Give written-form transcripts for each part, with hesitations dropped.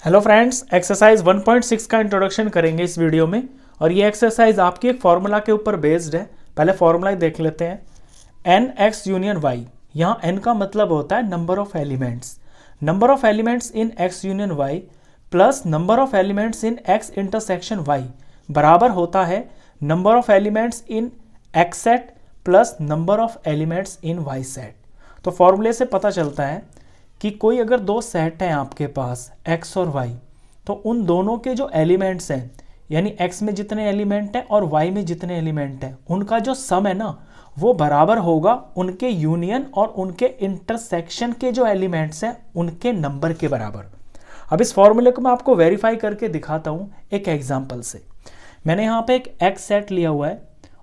Hello friends, exercise 1.6 का introduction करेंगे इस वीडियो में। और ये एक्सरसाइज आपकी एक फॉर्मूला के ऊपर बेस्ड है। पहले फॉर्मूला देख लेते हैं। एन एक्स यूनियन वाई, यहाँ एन का मतलब होता है number of elements. Number of elements in x union y plus number of elements in x intersection y बराबर होता है number of elements in x set plus number of elements in y set. तो फॉर्मूले से पता चलता है कि कोई अगर दो सेट हैं आपके पास x और y, तो उन दोनों के जो एलिमेंट्स हैं, यानी x में जितने एलिमेंट हैं और y में जितने एलिमेंट हैं, उनका जो सम है ना, वो बराबर होगा उनके यूनियन और उनके इंटरसेक्शन के जो एलिमेंट्स हैं उनके नंबर के बराबर। अब इस फॉर्मूले को मैं आपको वेरीफाई करके दिखाता हूँ एक एग्जाम्पल से। मैंने यहाँ पे एक x सेट लिया हुआ है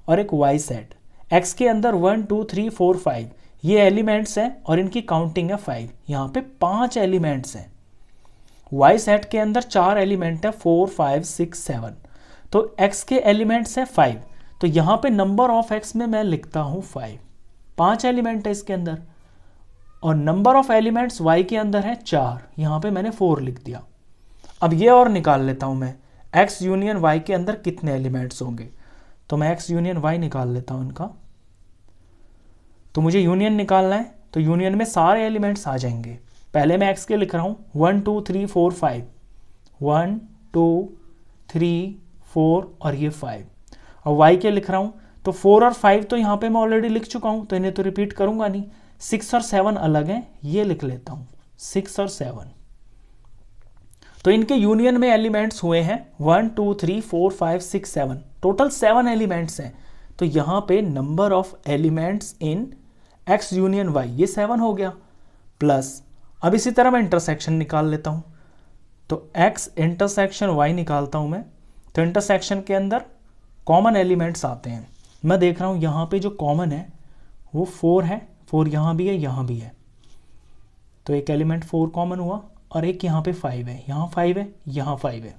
और एक y सेट। x के अंदर 1 2 3 4 5 ये एलिमेंट्स हैं और इनकी काउंटिंग है 5। यहाँ पे 5 एलिमेंट्स हैं। y सेट के अंदर 4 एलिमेंट है 4 5 6 7। तो x के एलिमेंट्स हैं 5। तो यहाँ पे नंबर ऑफ x में मैं लिखता हूँ 5। 5 एलिमेंट है इसके अंदर और नंबर ऑफ एलिमेंट्स y के अंदर है 4। यहाँ पे मैंने 4 लिख दिया। अब ये और निकाल लेता हूँ मैं, x यूनियन y के अंदर कितने एलिमेंट्स होंगे। तो मैं x यूनियन y निकाल लेता हूँ इनका। तो मुझे यूनियन निकालना है, तो यूनियन में सारे एलिमेंट्स आ जाएंगे। पहले मैं x के लिख रहा हूँ 1 2 3 4 5, 1 2 3 4 और ये 5। और y के लिख रहा हूँ तो 4 और 5 तो यहाँ पे मैं ऑलरेडी लिख चुका हूँ, तो इन्हें तो रिपीट करूंगा नहीं। 6 और 7 अलग हैं, ये लिख लेता हूँ 6 और 7। तो इनके यूनियन में एलिमेंट्स हुए हैं 1 2 3 4 5 6 7, टोटल 7 एलिमेंट्स हैं। तो यहाँ पे number of elements in x union y ये 7 हो गया। प्लस अब इसी तरह मैं इंटरसेक्शन निकाल लेता हूँ। तो x इंटरसेक्शन y निकालता हूँ मैं। तो इंटरसेक्शन के अंदर कॉमन एलिमेंट्स आते हैं। मैं देख रहा हूँ यहाँ पे जो कॉमन है वो 4 है। 4 यहाँ भी है, यहाँ भी है। तो एक एलिमेंट 4 कॉमन हुआ और एक यहाँ पे 5 है, यहाँ 5 है, यहाँ 5 है,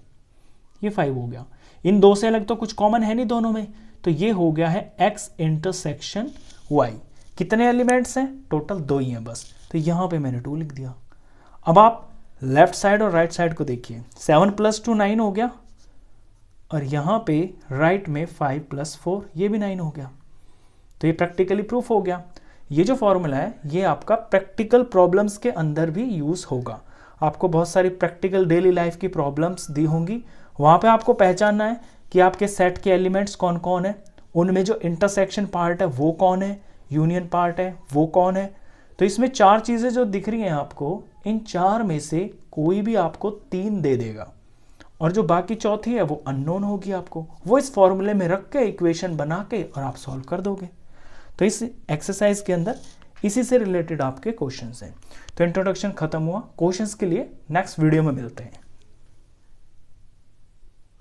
ये 5 हो गया। इन दो से अलग तो कुछ कॉमन है नहीं दोनों में, तो ये हो गया है x इंटरसेक्शन y। कितने एलिमेंट्स हैं? टोटल 2 ही हैं बस। तो यहाँ पे मैंने 2 लिख दिया। अब आप लेफ्ट साइड और राइट साइड को देखिए। 7 + 2 9 हो गया और यहाँ पे राइट में 5 + 4 ये भी 9 हो गया। तो ये प्रैक्टिकली प्रूफ हो गया। ये जो फॉर्मूला है ये आपका प्रैक्टिकल प्रॉब्लम्स के अंदर भी यूज होगा। आपको बहुत सारी प्रैक्टिकल डेली लाइफ की प्रॉब्लम्स दी होंगी, वहाँ पे आपको पहचानना है कि आपके सेट के एलिमेंट्स कौन कौन है, उनमें जो इंटरसेक्शन पार्ट है वो कौन है, यूनियन पार्ट है वो कौन है। तो इसमें 4 चीज़ें जो दिख रही हैं आपको, इन 4 में से कोई भी आपको 3 दे देगा और जो बाकी चौथी है वो अननोन होगी आपको। वो इस फॉर्मूले में रख के इक्वेशन बना के और आप सॉल्व कर दोगे। तो इस एक्सरसाइज के अंदर इसी से रिलेटेड आपके क्वेश्चंस हैं। तो इंट्रोडक्शन खत्म हुआ। क्वेश्चंस के लिए नेक्स्ट वीडियो में मिलते हैं।